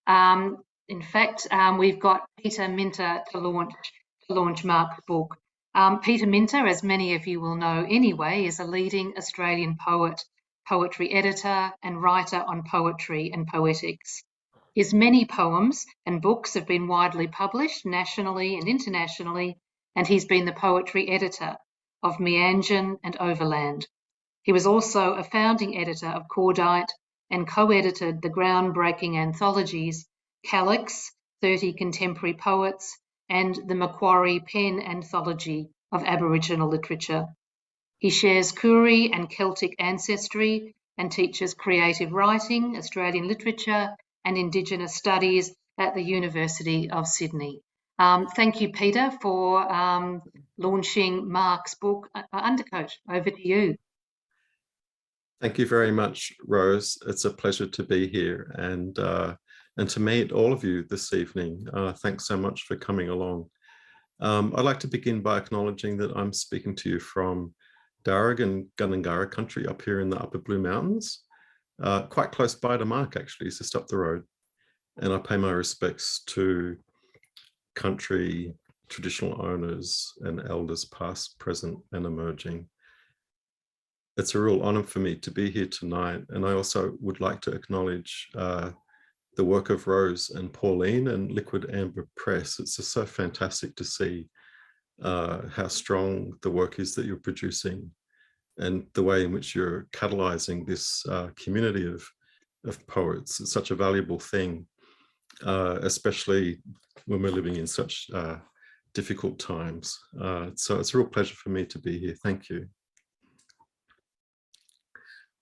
In fact, we've got Peter Minter to launch Mark's book. Peter Minter, as many of you will know anyway, is a leading Australian poet, poetry editor and writer on poetry and poetics. His many poems and books have been widely published nationally and internationally, and he's been the poetry editor of Meanjin and Overland. He was also a founding editor of Cordite and co-edited the groundbreaking anthologies Calyx, 30 Contemporary Poets, and the Macquarie Pen Anthology of Aboriginal Literature. He shares Koori and Celtic ancestry and teaches creative writing, Australian literature, and Indigenous studies at the University of Sydney. Thank you, Peter, for launching Mark's book, Undercoat. Over to you. Thank you very much, Rose. It's a pleasure to be here and to meet all of you this evening. Thanks so much for coming along. I'd like to begin by acknowledging that I'm speaking to you from Darug and Gundungurra country up here in the Upper Blue Mountains, quite close by to Mark, actually, it's just up the road. And I pay my respects to country, traditional owners and elders past, present and emerging. It's a real honour for me to be here tonight, and I also would like to acknowledge the work of Rose and Pauline and Liquid Amber Press. It's just so fantastic to see how strong the work is that you're producing and the way in which you're catalysing this community of poets. It's such a valuable thing, especially when we're living in such difficult times. So it's a real pleasure for me to be here. Thank you.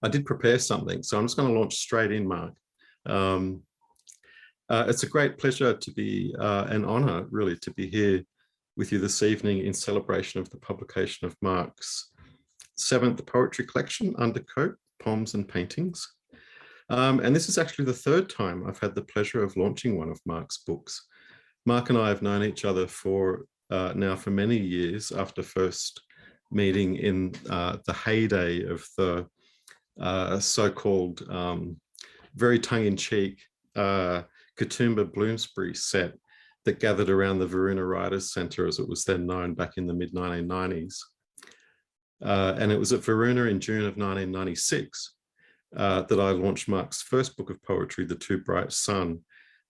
I did prepare something, so I'm just going to launch straight in, Mark. It's a great pleasure to be, an honour really, to be here with you this evening in celebration of the publication of Mark's 7th poetry collection, Undercoat, Poems and Paintings. And this is actually the 3rd time I've had the pleasure of launching one of Mark's books. Mark and I have known each other for now for many years after first meeting in the heyday of the so-called very tongue-in-cheek Katoomba Bloomsbury set that gathered around the Varuna Writers Centre, as it was then known, back in the mid-1990s. And it was at Varuna in June of 1996 that I launched Mark's first book of poetry, The Too Bright Sun,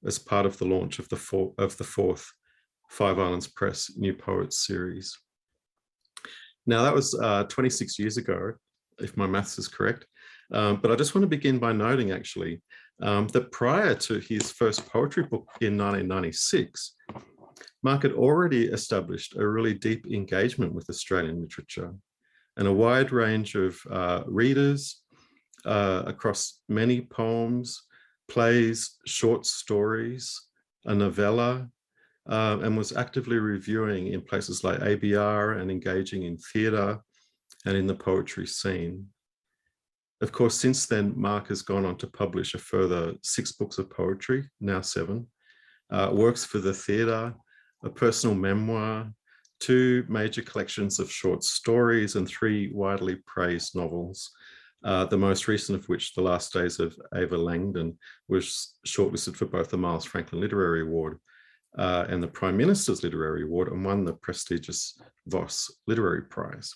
as part of the launch of the 4th Five Islands Press New Poets series. Now that was 26 years ago, if my maths is correct. But I just want to begin by noting actually that prior to his first poetry book in 1996, Mark had already established a really deep engagement with Australian literature and a wide range of readers across many poems, plays, short stories, a novella, and was actively reviewing in places like ABR and engaging in theatre and in the poetry scene. Of course, since then, Mark has gone on to publish a further 6 books of poetry, now 7, works for the theatre, a personal memoir, 2 major collections of short stories and 3 widely praised novels, the most recent of which, The Last Days of Ava Langdon, was shortlisted for both the Miles Franklin Literary Award and the Prime Minister's Literary Award, and won the prestigious Voss Literary Prize.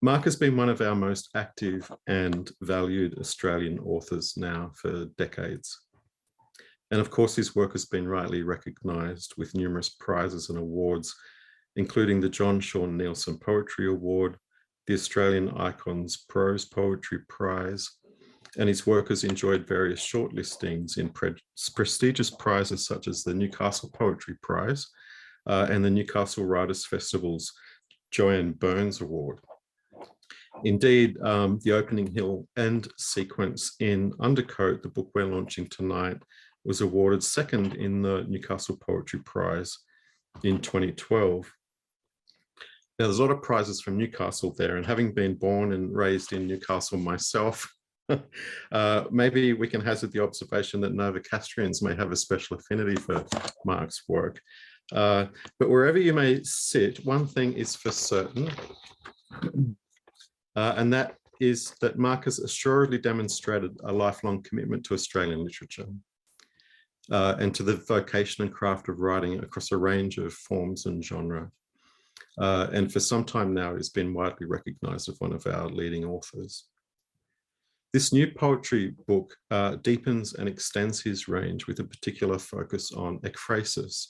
Mark has been one of our most active and valued Australian authors now for decades. And of course, his work has been rightly recognised with numerous prizes and awards, including the John Sean Neilson Poetry Award, the Australian Icons Prose Poetry Prize, and his work has enjoyed various shortlistings in prestigious prizes such as the Newcastle Poetry Prize and the Newcastle Writers Festival's Joanne Burns Award. Indeed, the opening hill end sequence in Undercoat, the book we're launching tonight, was awarded 2nd in the Newcastle Poetry Prize in 2012. Now, there's a lot of prizes from Newcastle there, and having been born and raised in Newcastle myself, maybe we can hazard the observation that Novocastrians may have a special affinity for Mark's work. But wherever you may sit, one thing is for certain, and that is that Mark has assuredly demonstrated a lifelong commitment to Australian literature. and to the vocation and craft of writing across a range of forms and genre. And for some time now, he's been widely recognised as one of our leading authors. This new poetry book deepens and extends his range with a particular focus on ekphrasis,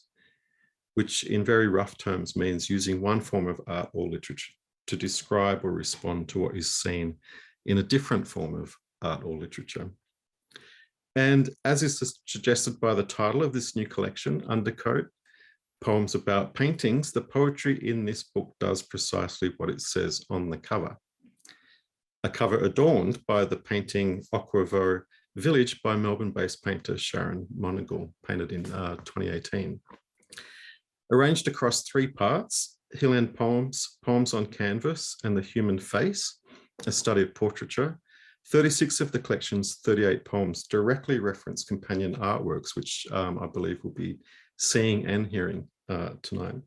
which in very rough terms means using one form of art or literature to describe or respond to what is seen in a different form of art or literature. And as is suggested by the title of this new collection, Undercoat, Poems About Paintings, the poetry in this book does precisely what it says on the cover. A cover adorned by the painting Aquavo Village by Melbourne-based painter Sharon Monagle, painted in 2018. Arranged across three parts, Hill End Poems, Poems on Canvas, and The Human Face, a study of portraiture, 36 of the collection's 38 poems directly reference companion artworks, which I believe we'll be seeing and hearing tonight.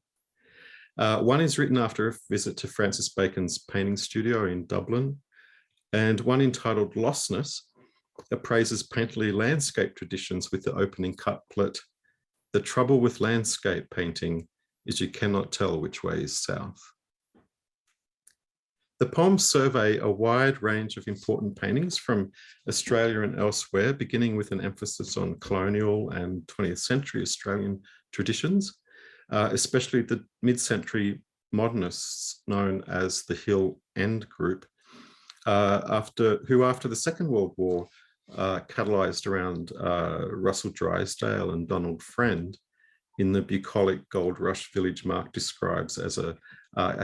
One is written after a visit to Francis Bacon's painting studio in Dublin, and one entitled Lostness appraises painterly landscape traditions with the opening couplet, "The trouble with landscape painting is you cannot tell which way is south." The poems survey a wide range of important paintings from Australia and elsewhere, beginning with an emphasis on colonial and 20th century Australian traditions, especially the mid-century modernists known as the Hill End group, who after the Second World War catalysed around Russell Drysdale and Donald Friend in the bucolic Gold Rush village Mark describes as a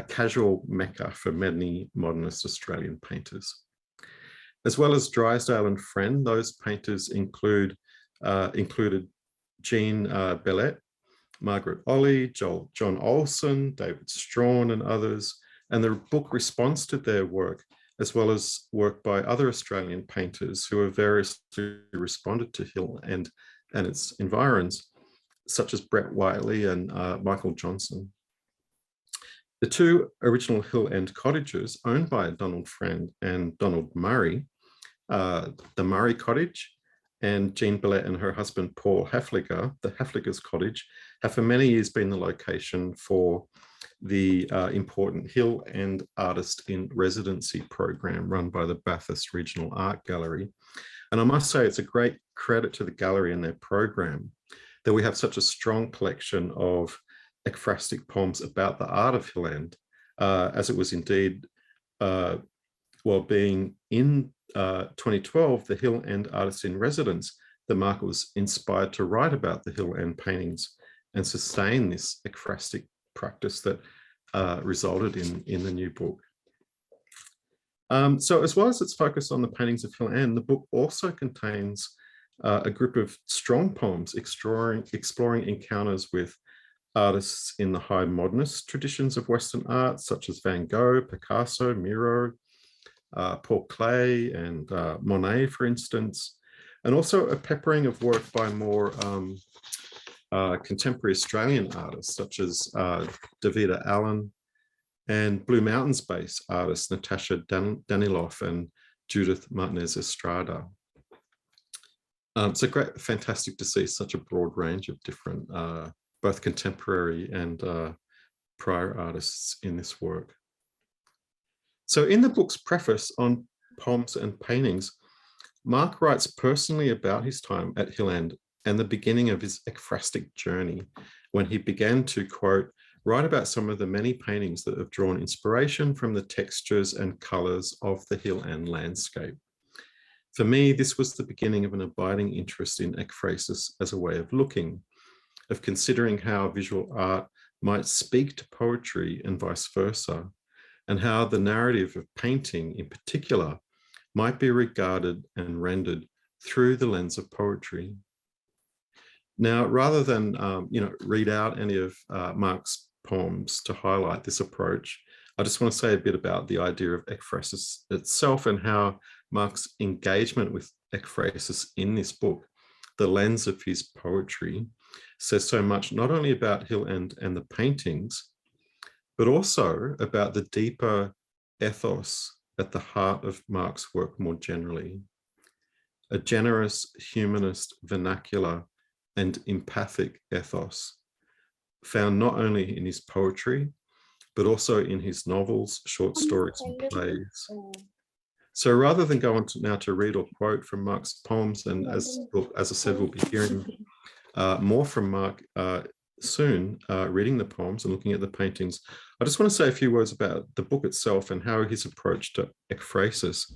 casual mecca for many modernist Australian painters. As well as Drysdale and Friend, those painters included Jean Bellette, Margaret Olley, John Olson, David Strawn, and others. And the book responds to their work, as well as work by other Australian painters who have variously responded to Hill and its environs, such as Brett Whiteley and Michael Johnson. The two original Hill End cottages owned by Donald Friend and Donald Murray, the Murray Cottage, and Jean Bellette and her husband Paul Hafliger, the Hafliger's cottage, have for many years been the location for the important Hill End Artist in Residency program run by the Bathurst Regional Art Gallery. And I must say it's a great credit to the gallery and their program that we have such a strong collection of ekphrastic poems about the art of Hill End, as it was indeed, being in 2012, the Hill End Artist in Residence, the Mark was inspired to write about the Hill End paintings and sustain this ekphrastic practice that resulted in the new book. So as well as its focus on the paintings of Hill End, the book also contains a group of strong poems exploring encounters with artists in the high modernist traditions of Western art, such as Van Gogh, Picasso, Miro, Paul Klee, and Monet, for instance, and also a peppering of work by more contemporary Australian artists, such as Davida Allen and Blue Mountains-based artists Natasha Daniloff and Judith Martinez Estrada. So great, fantastic to see such a broad range of different, both contemporary and prior artists in this work. So in the book's preface on poems and paintings, Mark writes personally about his time at Hill End and the beginning of his ekphrastic journey, when he began to, quote, write about some of the many paintings that have drawn inspiration from the textures and colours of the Hill End landscape. For me, this was the beginning of an abiding interest in ekphrasis as a way of looking, of considering how visual art might speak to poetry and vice versa, and how the narrative of painting in particular might be regarded and rendered through the lens of poetry. Now, rather than read out any of Mark's poems to highlight this approach, I just want to say a bit about the idea of ekphrasis itself and how Mark's engagement with ekphrasis in this book, the lens of his poetry, says so much not only about Hill End and the paintings, but also about the deeper ethos at the heart of Mark's work more generally. A generous, humanist vernacular and empathic ethos, found not only in his poetry, but also in his novels, short stories, and plays. So rather than go on now to read or quote from Mark's poems, and as I said, we'll be hearing more from Mark soon, reading the poems and looking at the paintings, I just want to say a few words about the book itself and how his approach to ekphrasis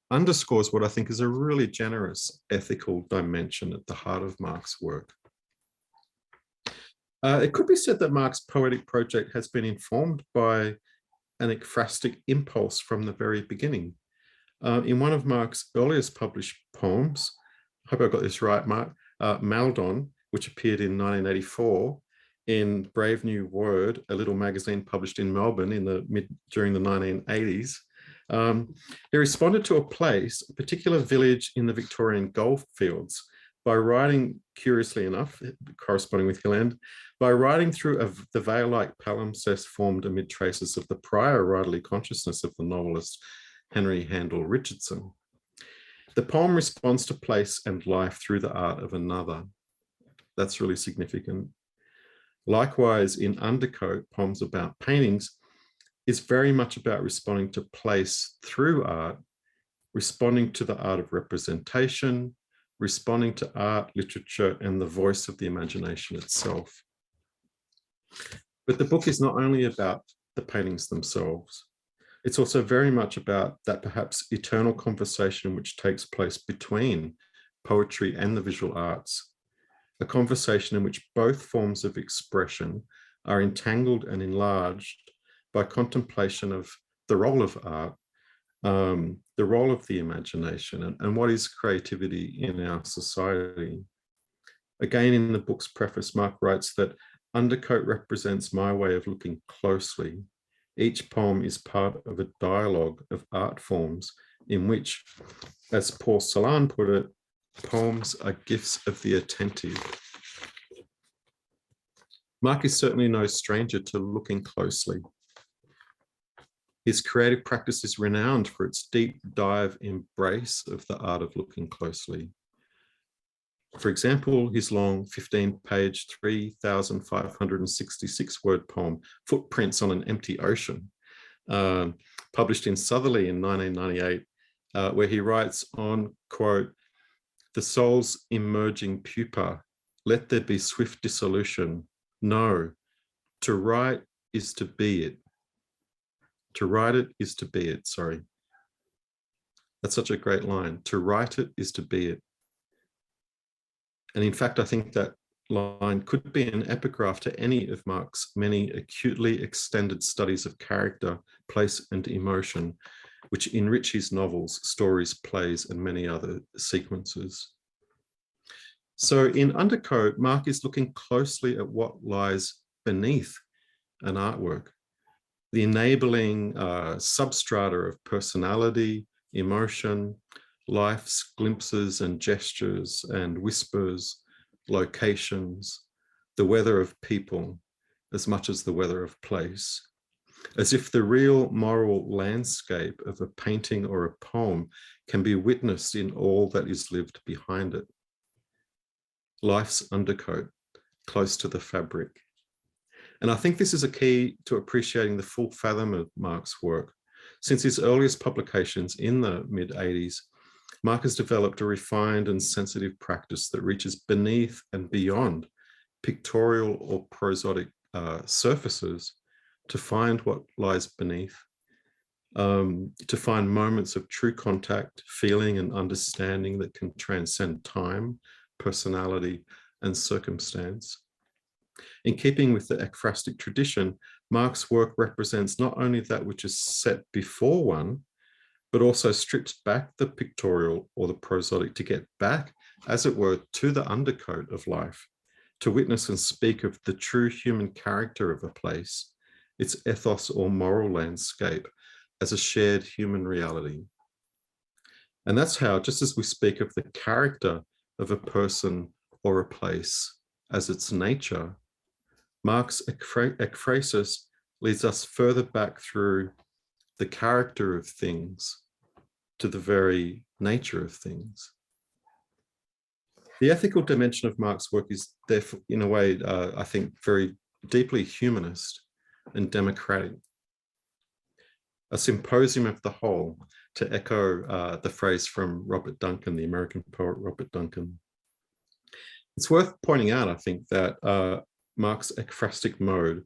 underscores what I think is a really generous ethical dimension at the heart of Mark's work. It could be said that Mark's poetic project has been informed by an ekphrastic impulse from the very beginning. In one of Mark's earliest published poems, I hope I got this right, Mark, Maldon, which appeared in 1984 in Brave New Word, a little magazine published in Melbourne during the 1980s. He responded to a particular village in the Victorian goldfields, by writing, curiously enough, corresponding with Hilland, by writing through the veil-like palimpsest formed amid traces of the prior writerly consciousness of the novelist Henry Handel Richardson. The poem responds to place and life through the art of another. That's really significant. Likewise, in Undercoat, poems about paintings is very much about responding to place through art, responding to the art of representation, responding to art, literature, and the voice of the imagination itself. But the book is not only about the paintings themselves. It's also very much about that perhaps eternal conversation which takes place between poetry and the visual arts, a conversation in which both forms of expression are entangled and enlarged by contemplation of the role of art, the role of the imagination, and what is creativity in our society. Again, in the book's preface, Mark writes that Undercoat represents my way of looking closely. Each poem is part of a dialogue of art forms in which, as Paul Celan put it, poems are gifts of the attentive. Mark is certainly no stranger to looking closely. His creative practice is renowned for its deep dive embrace of the art of looking closely. For example, his long 15-page, 3,566-word poem, Footprints on an Empty Ocean, published in Southerly in 1998, where he writes on, quote, "The soul's emerging pupa, let there be swift dissolution. No, to write is to be it. To write it is to be it," sorry. That's such a great line. To write it is to be it. And in fact, I think that line could be an epigraph to any of Mark's many acutely extended studies of character, place, and emotion, which enrich his novels, stories, plays, and many other sequences. So in Undercoat, Mark is looking closely at what lies beneath an artwork, the enabling substrata of personality, emotion, life's glimpses and gestures and whispers, locations, the weather of people, as much as the weather of place, as if the real moral landscape of a painting or a poem can be witnessed in all that is lived behind it. Life's undercoat, close to the fabric. And I think this is a key to appreciating the full fathom of Mark's work. Since his earliest publications in the mid-80s, Mark has developed a refined and sensitive practice that reaches beneath and beyond pictorial or prosodic surfaces to find what lies beneath, to find moments of true contact, feeling, and understanding that can transcend time, personality, and circumstance. In keeping with the ekphrastic tradition, Mark's work represents not only that which is set before one, but also strips back the pictorial or the prosodic to get back, as it were, to the undercoat of life, to witness and speak of the true human character of a place, its ethos or moral landscape, as a shared human reality. And that's how, just as we speak of the character of a person or a place as its nature, Mark's ekphrasis leads us further back through the character of things to the very nature of things. The ethical dimension of Mark's work is therefore, in a way, I think, very deeply humanist and democratic. A symposium of the whole, to echo the phrase from Robert Duncan, the American poet Robert Duncan. It's worth pointing out, I think, that Mark's ekphrastic mode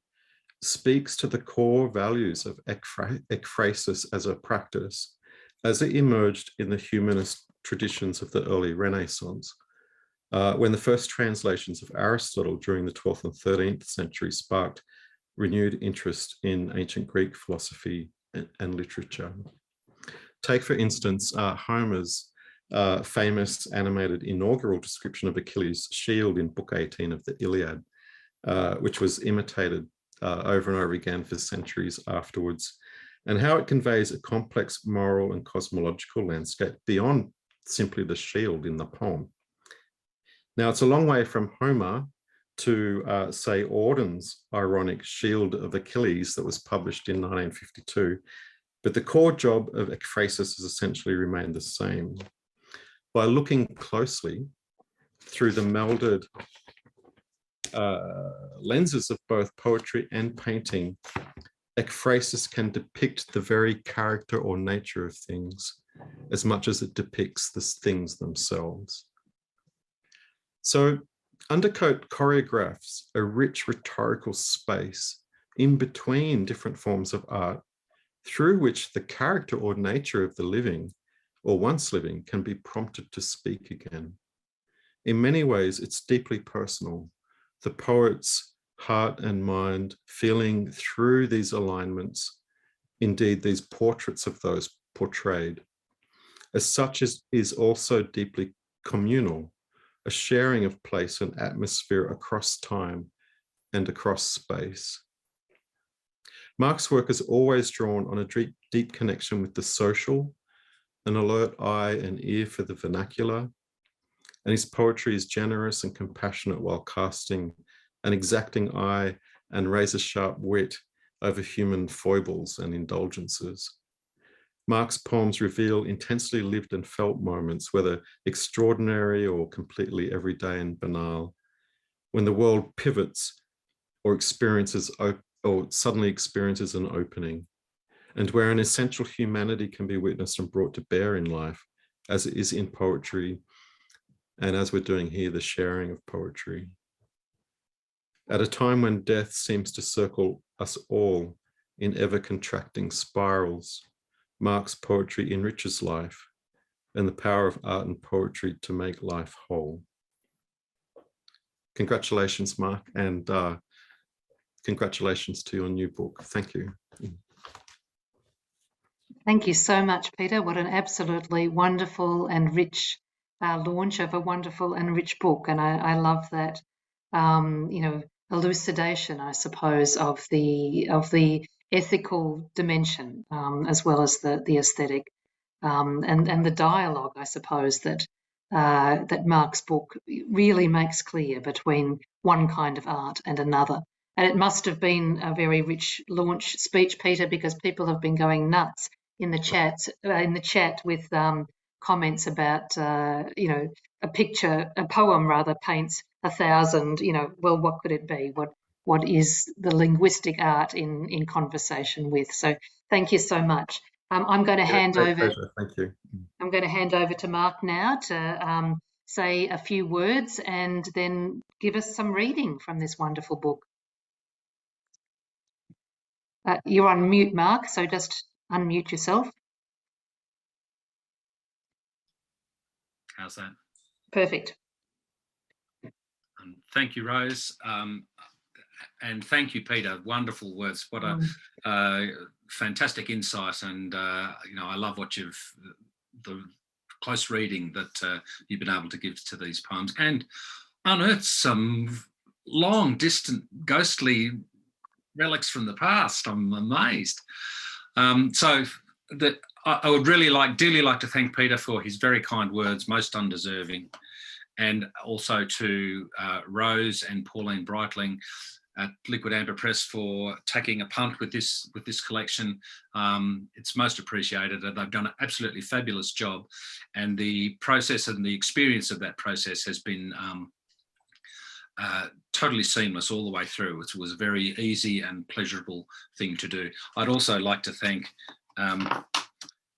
speaks to the core values of ekphrasis as a practice, as it emerged in the humanist traditions of the early Renaissance, when the first translations of Aristotle during the 12th and 13th century sparked renewed interest in ancient Greek philosophy and literature. Take, for instance, Homer's famous animated inaugural description of Achilles' shield in Book 18 of the Iliad, which was imitated over and over again for centuries afterwards, and how it conveys a complex moral and cosmological landscape beyond simply the shield in the poem. Now, it's a long way from Homer to, say, Auden's ironic Shield of Achilles that was published in 1952, but the core job of ekphrasis has essentially remained the same. By looking closely through the melded lenses of both poetry and painting, ekphrasis can depict the very character or nature of things as much as it depicts the things themselves. So Undercoat choreographs a rich rhetorical space in between different forms of art through which the character or nature of the living or once living can be prompted to speak again. In many ways, it's deeply personal. The poet's heart and mind feeling through these alignments, indeed these portraits of those portrayed. As such, is also deeply communal, a sharing of place and atmosphere across time and across space. Mark's work has always drawn on a deep connection with the social, an alert eye and ear for the vernacular, and his poetry is generous and compassionate while casting an exacting eye and razor-sharp wit over human foibles and indulgences. Mark's poems reveal intensely lived and felt moments, whether extraordinary or completely everyday and banal, when the world pivots or suddenly experiences an opening, and where an essential humanity can be witnessed and brought to bear in life, as it is in poetry, and as we're doing here, the sharing of poetry. At a time when death seems to circle us all in ever-contracting spirals, Mark's poetry enriches life and the power of art and poetry to make life whole. Congratulations, Mark, and congratulations to your new book. Thank you. Thank you so much, Peter. What an absolutely wonderful and rich launch of a wonderful and rich book. And I love that, elucidation, I suppose, of the ethical dimension, as well as the aesthetic, and the dialogue, I suppose, that Mark's book really makes clear between one kind of art and another. And it must have been a very rich launch speech, Peter, because people have been going nuts in the chat with comments about a poem rather paints 1,000. Well, what could it be? What is the linguistic art in conversation with? So thank you so much. I'm going to hand over. Pleasure. Thank you. I'm going to hand over to Mark now to say a few words and then give us some reading from this wonderful book. You're on mute, Mark, so just unmute yourself. How's that? Perfect. Thank you, Rose. And thank you, Peter. Wonderful words. What a fantastic insight. And, I love the close reading that you've been able to give to these poems and unearth some long, distant, ghostly relics from the past. I'm amazed. So that I would really dearly like to thank Peter for his very kind words, most undeserving, and also to Rose and Pauline Breitling at Liquid Amber Press for taking a punt with this collection. It's most appreciated, and they've done an absolutely fabulous job. And the process and the experience of that process has been totally seamless all the way through. It was a very easy and pleasurable thing to do. I'd also like to thank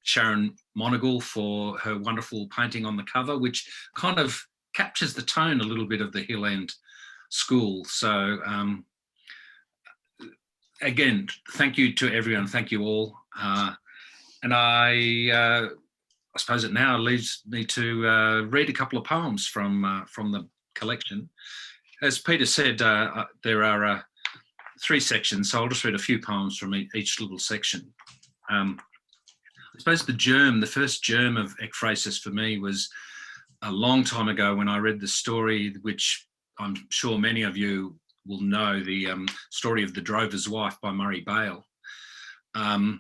Sharon Monagle for her wonderful painting on the cover, which kind of captures the tone a little bit of the Hill End school. So again, thank you to everyone. Thank you all. And I suppose it now leaves me to read a couple of poems from the collection. As Peter said, there are 3 sections, so I'll just read a few poems from each little section. I suppose the first germ of ekphrasis for me was a long time ago when I read the story, which I'm sure many of you will know, the story of The Drover's Wife by Murray Bale, and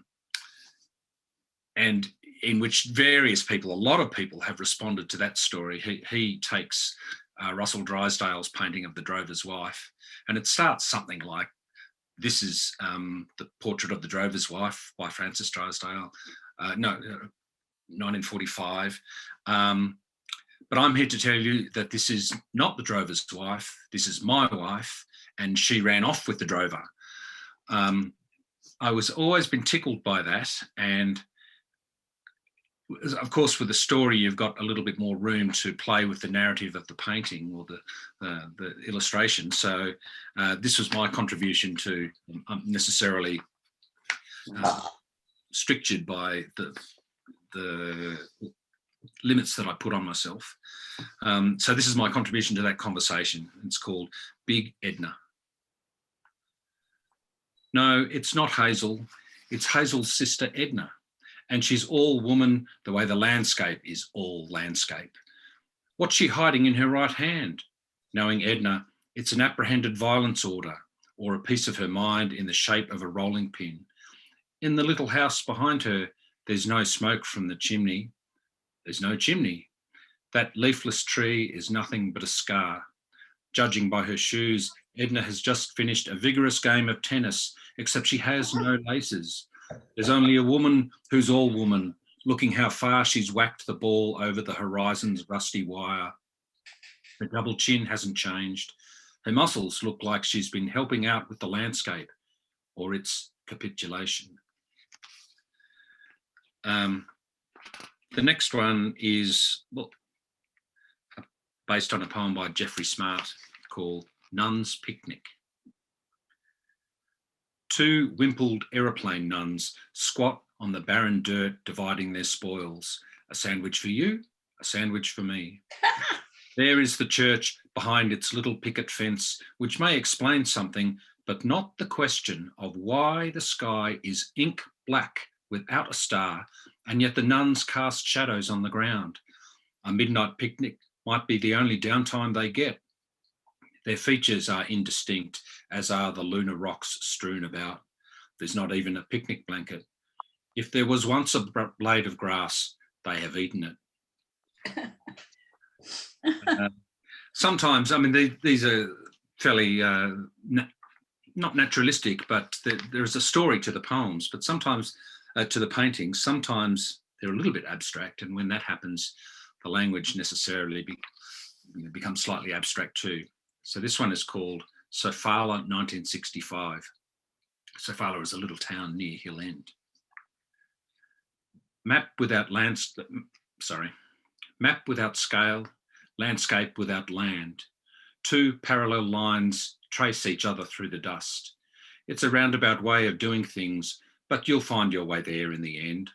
in which various people, a lot of people have responded to that story. He takes Russell Drysdale's painting of The Drover's Wife, and it starts something like, this is the portrait of the Drover's Wife by Francis Drysdale, 1945. But I'm here to tell you that this is not the drover's wife, this is my wife, and she ran off with the drover. I was always been tickled by that, and of course with the story you've got a little bit more room to play with the narrative of the painting or the illustration. So this was my contribution to necessarily strictured by the limits that I put on myself. So this is my contribution to that conversation. It's called Big Edna. No, it's not Hazel. It's Hazel's sister Edna. And she's all woman the way the landscape is all landscape. What's she hiding in her right hand? Knowing Edna, it's an apprehended violence order or a piece of her mind in the shape of a rolling pin. In the little house behind her, there's no smoke from the chimney. There's no chimney. That leafless tree is nothing but a scar. Judging by her shoes, Edna has just finished a vigorous game of tennis, except she has no laces. There's only a woman who's all woman, looking how far she's whacked the ball over the horizon's rusty wire. Her double chin hasn't changed. Her muscles look like she's been helping out with the landscape or its capitulation. The next one is based on a poem by Geoffrey Smart called Nun's Picnic. 2 wimpled aeroplane nuns squat on the barren dirt dividing their spoils. A sandwich for you, a sandwich for me. There is the church behind its little picket fence, which may explain something, but not the question of why the sky is ink black without a star, and yet the nuns cast shadows on the ground. A midnight picnic might be the only downtime they get. Their features are indistinct, as are the lunar rocks strewn about. There's not even a picnic blanket. If there was once a blade of grass, they have eaten it. Sometimes, I mean, these are fairly not naturalistic, but there's a story to the poems, but sometimes to the paintings, sometimes they're a little bit abstract, and when that happens, the language necessarily becomes slightly abstract too. So this one is called Sofala 1965. Sofala is a little town near Hill End. Map without scale, landscape without land. 2 parallel lines trace each other through the dust. It's a roundabout way of doing things, but you'll find your way there in the end.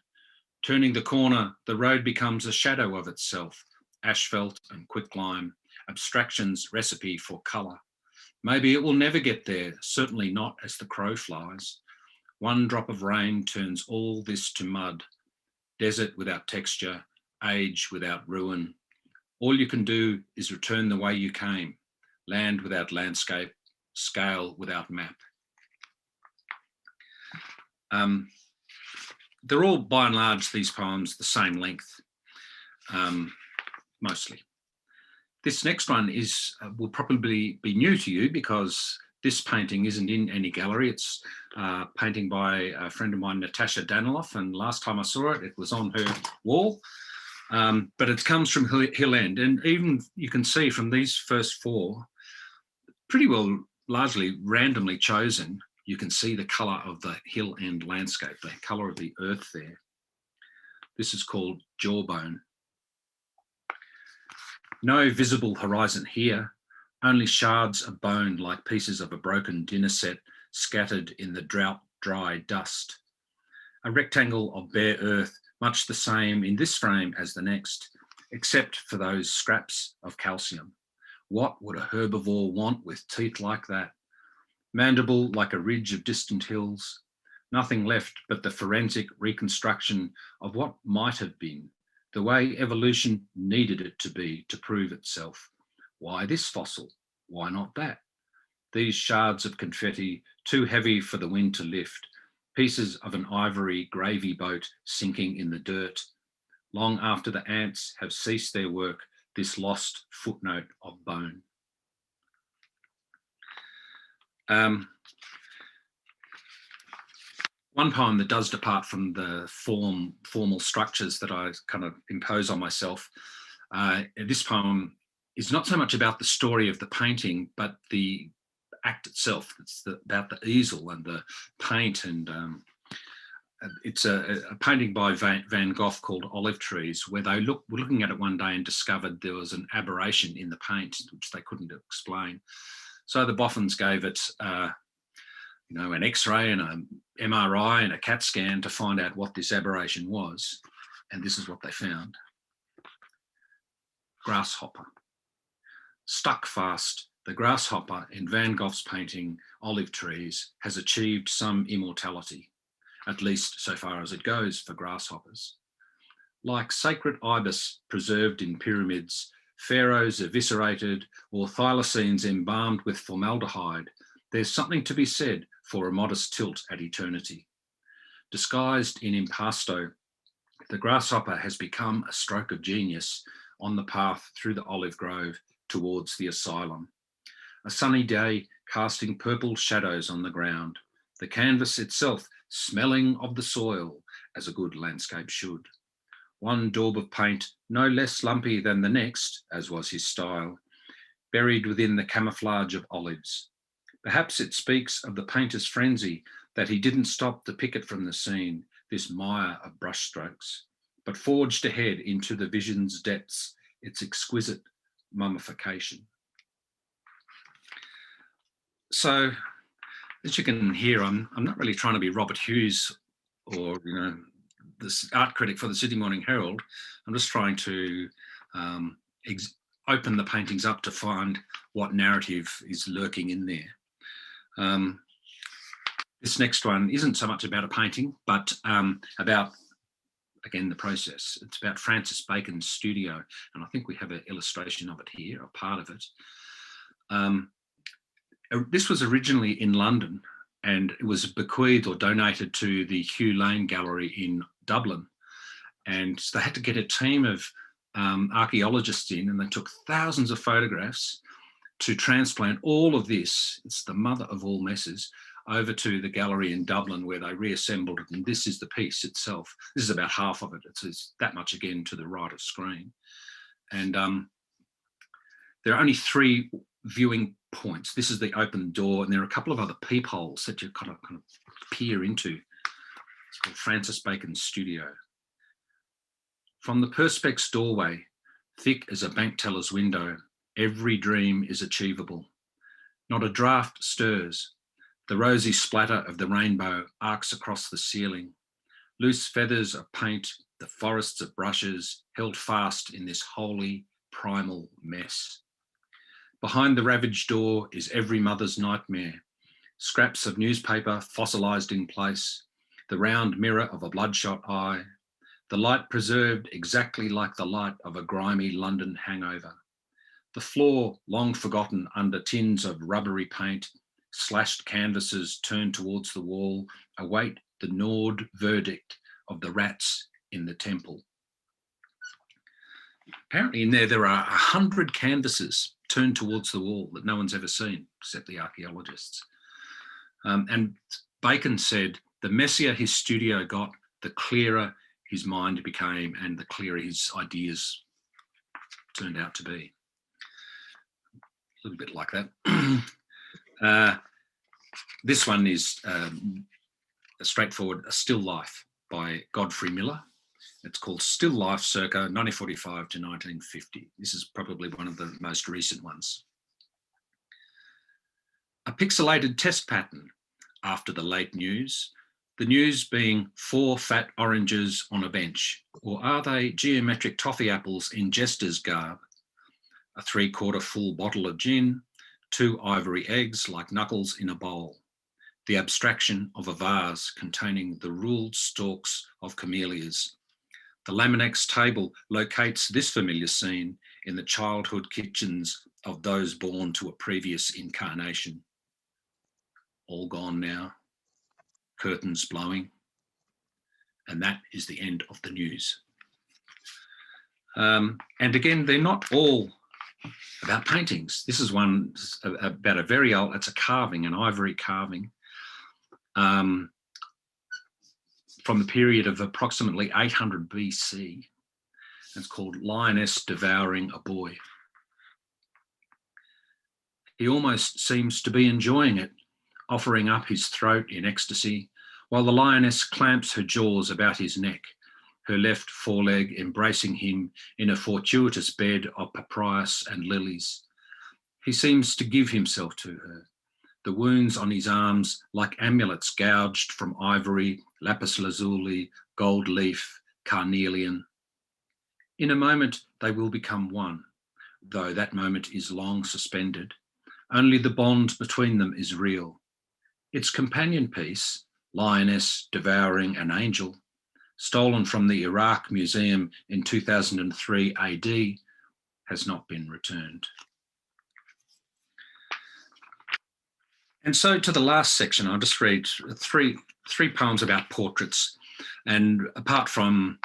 Turning the corner, the road becomes a shadow of itself, asphalt and quicklime, abstraction's recipe for colour. Maybe it will never get there, certainly not as the crow flies. 1 drop of rain turns all this to mud, desert without texture, age without ruin. All you can do is return the way you came, land without landscape, scale without map. They're all, by and large, these poems, the same length, mostly. This next one will probably be new to you because This painting isn't in any gallery. It's a painting by a friend of mine, Natasha Daniloff, and last time I saw it, it was on her wall. But it comes from Hill End, and even you can see from these first four, pretty well largely randomly chosen, you can see the colour of the Hill End landscape, the colour of the earth there. This is called Jawbone. No visible horizon here, only shards of bone like pieces of a broken dinner set scattered in the drought-dry dust. A rectangle of bare earth, much the same in this frame as the next, except for those scraps of calcium. What would a herbivore want with teeth like that? Mandible like a ridge of distant hills. Nothing left but the forensic reconstruction of what might have been, the way evolution needed it to be to prove itself. Why this fossil? Why not that? These shards of confetti, too heavy for the wind to lift, pieces of an ivory gravy boat sinking in the dirt. Long after the ants have ceased their work, this lost footnote of bone. One poem that does depart from the formal structures that I kind of impose on myself. This poem is not so much about the story of the painting, but the act itself. It's about the easel and the paint, and it's a painting by Van Gogh called Olive Trees, where they were looking at it one day and discovered there was an aberration in the paint, which they couldn't explain. So the boffins gave it an X-ray and an MRI and a CAT scan to find out what this aberration was. And this is what they found. Grasshopper. Stuck fast, the grasshopper in Van Gogh's painting Olive Trees has achieved some immortality, at least so far as it goes for grasshoppers. Like sacred ibis preserved in pyramids, pharaohs eviscerated, or thylacines embalmed with formaldehyde, there's something to be said for a modest tilt at eternity. Disguised in impasto, the grasshopper has become a stroke of genius on the path through the olive grove towards the asylum. A sunny day casting purple shadows on the ground, the canvas itself smelling of the soil as a good landscape should. One daub of paint no less lumpy than the next, as was his style, buried within the camouflage of olives. Perhaps it speaks of the painter's frenzy that he didn't stop to pick it from the scene, this mire of brushstrokes, but forged ahead into the vision's depths, its exquisite mummification. So, as you can hear, I'm not really trying to be Robert Hughes or, this art critic for the Sydney Morning Herald. I'm just trying to open the paintings up to find what narrative is lurking in there. This next one isn't so much about a painting, but about, again, the process. It's about Francis Bacon's studio, and I think we have an illustration of it here, a part of it. This was originally in London, and it was bequeathed or donated to the Hugh Lane Gallery in Dublin. And so they had to get a team of archaeologists in, and they took thousands of photographs to transplant all of this, it's the mother of all messes, over to the gallery in Dublin, where they reassembled it. And this is the piece itself. This is about half of it. It's that much again to the right of screen. And there are only 3 viewing points. This is the open door, and there are a couple of other peepholes that you kind of peer into. It's called Francis Bacon's studio. From the perspex doorway, thick as a bank teller's window, every dream is achievable. Not a draught stirs. The rosy splatter of the rainbow arcs across the ceiling. Loose feathers of paint, the forests of brushes, held fast in this holy, primal mess. Behind the ravaged door is every mother's nightmare. Scraps of newspaper fossilised in place, the round mirror of a bloodshot eye, the light preserved exactly like the light of a grimy London hangover. The floor, long forgotten under tins of rubbery paint, slashed canvases turned towards the wall, await the gnawed verdict of the rats in the temple. apparently in there are 100 canvases turned towards the wall that no one's ever seen except the archaeologists. And Bacon said, the messier his studio got, the clearer his mind became and the clearer his ideas turned out to be. A little bit like that. This one is a straightforward, A Still Life by Godfrey Miller. It's called Still Life circa 1945 to 1950. This is probably one of the most recent ones. A pixelated test pattern after the late news, the news being 4 fat oranges on a bench, or are they geometric toffee apples in jester's garb? A 3/4 full bottle of gin, 2 ivory eggs like knuckles in a bowl, the abstraction of a vase containing the ruled stalks of camellias. The Laminex table locates this familiar scene in the childhood kitchens of those born to a previous incarnation. All gone now, curtains blowing, and that is the end of the news. And again, they're not all about paintings. This is one about a very old, it's a carving, an ivory carving from the period of approximately 800 BC. It's called Lioness Devouring a Boy. He almost seems to be enjoying it, offering up his throat in ecstasy, while the lioness clamps her jaws about his neck, her left foreleg embracing him in a fortuitous bed of papyrus and lilies. He seems to give himself to her, the wounds on his arms like amulets gouged from ivory, lapis lazuli, gold leaf, carnelian. In a moment they will become one, though that moment is long suspended. Only the bond between them is real. Its companion piece, Lioness Devouring an Angel, stolen from the Iraq Museum in 2003 AD, has not been returned. And so to the last section, I'll just read three poems about portraits. And apart from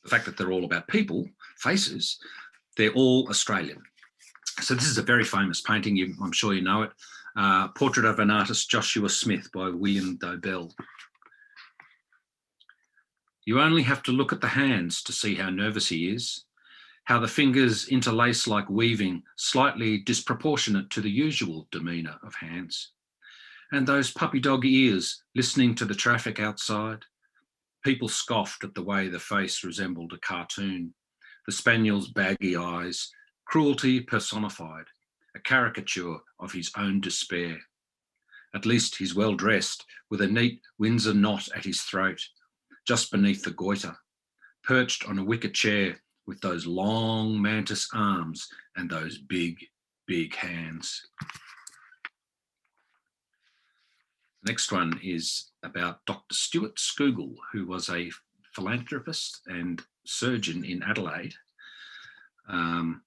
the fact that they're all about people, faces, they're all Australian. So this is a very famous painting, I'm sure you know it, Portrait of an Artist, Joshua Smith by William Dobell. You only have to look at the hands to see how nervous he is, how the fingers interlace like weaving, slightly disproportionate to the usual demeanour of hands. And those puppy dog ears listening to the traffic outside. People scoffed at the way the face resembled a cartoon, the spaniel's baggy eyes, cruelty personified, a caricature of his own despair. At least he's well dressed, with a neat Windsor knot at his throat, just beneath the goiter, perched on a wicker chair with those long mantis arms and those big, big hands. The next one is about Dr. Stuart Scougal, who was a philanthropist and surgeon in Adelaide, whom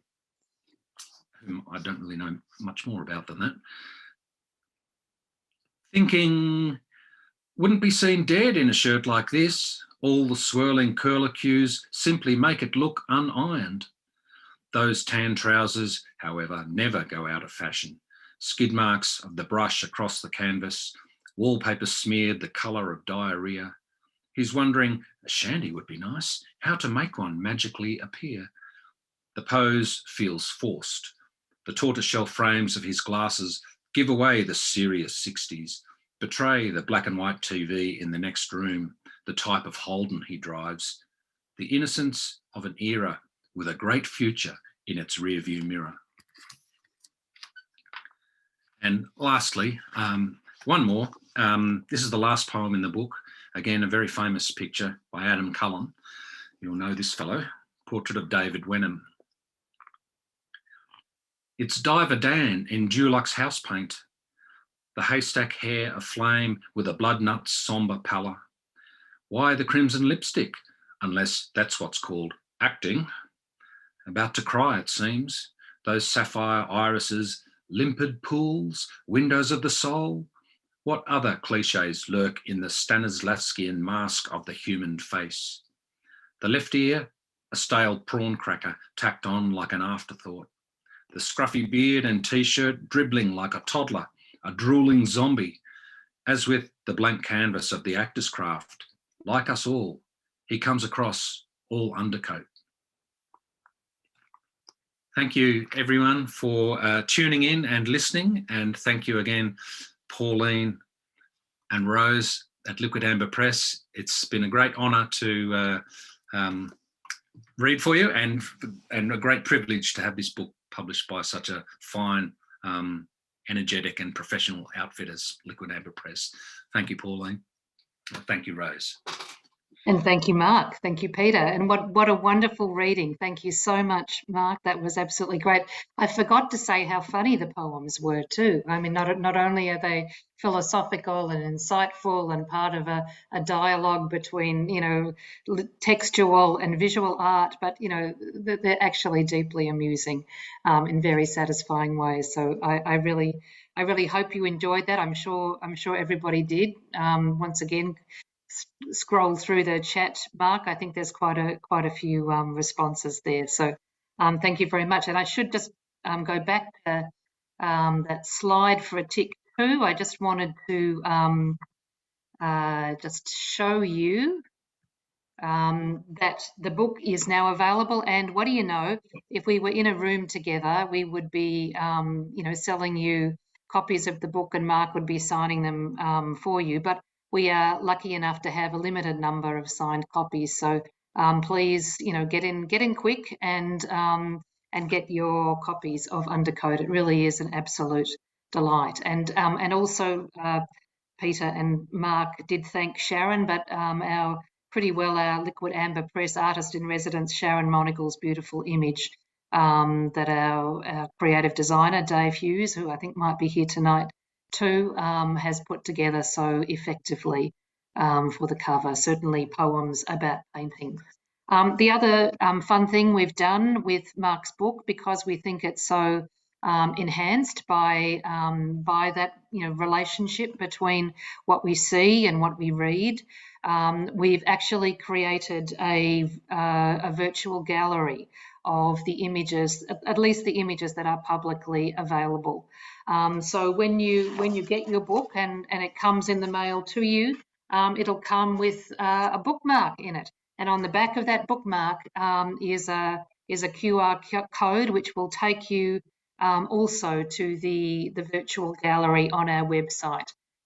I don't really know much more about than that. Thinking, wouldn't be seen dead in a shirt like this. All the swirling curlicues simply make it look unironed. Those tan trousers, however, never go out of fashion. Skid marks of the brush across the canvas, wallpaper smeared the colour of diarrhea. He's wondering, a shandy would be nice, how to make one magically appear. The pose feels forced. The tortoiseshell frames of his glasses give away the serious 60s, betray the black and white TV in the next room, the type of Holden he drives, the innocence of an era with a great future in its rearview mirror. And lastly, one more. This is the last poem in the book. Again, a very famous picture by Adam Cullen. You'll know this fellow, Portrait of David Wenham. It's Diver Dan in Dulux house paint, the haystack hair aflame with a blood nut sombre pallor. Why the crimson lipstick, unless that's what's called acting? About to cry, it seems. Those sapphire irises, limpid pools, windows of the soul. What other cliches lurk in the Stanislavskian mask of the human face? The left ear, a stale prawn cracker tacked on like an afterthought, the scruffy beard and t-shirt dribbling like a toddler, a drooling zombie. As with the blank canvas of the actor's craft, like us all, he comes across all undercoat. Thank you, everyone, for tuning in and listening. And thank you again, Pauline and Rose at Liquid Amber Press. It's been a great honour to read for you, and a great privilege to have this book published by such a fine, energetic and professional outfit as Liquid Amber Press. Thank you, Pauline. Thank you, Rose. And thank you, Mark. Thank you, Peter. And what a wonderful reading. Thank you so much, Mark. That was absolutely great. I forgot to say how funny the poems were too. I mean, not only are they philosophical and insightful and part of a dialogue between, you know, textual and visual art, but, you know, they're actually deeply amusing in very satisfying ways. So I really hope you enjoyed that. I'm sure everybody did. Once again, scroll through the chat, Mark. I think there's quite a few responses there. So thank you very much. And I should just go back to that slide for a tick too. I just wanted to just show you that the book is now available. And what do you know, if we were in a room together, we would be, you know, selling you copies of the book, and Mark would be signing them for you. But we are lucky enough to have a limited number of signed copies. So please, you know, get in quick and get your copies of Undercoat. It really is an absolute delight. And also Peter and Mark did thank Sharon, but our Liquid Amber Press artist in residence, Sharon Monagle's beautiful image that our creative designer, Dave Hughes, who I think might be here tonight too, has put together so effectively for the cover. Certainly poems about painting. The other fun thing we've done with Mark's book, because we think it's so enhanced by that, you know, relationship between what we see and what we read, we've actually created a virtual gallery of the images, at least the images that are publicly available. So when you get your book and it comes in the mail to you, it'll come with a bookmark in it, and on the back of that bookmark is a QR code which will take you also to the virtual gallery on our website.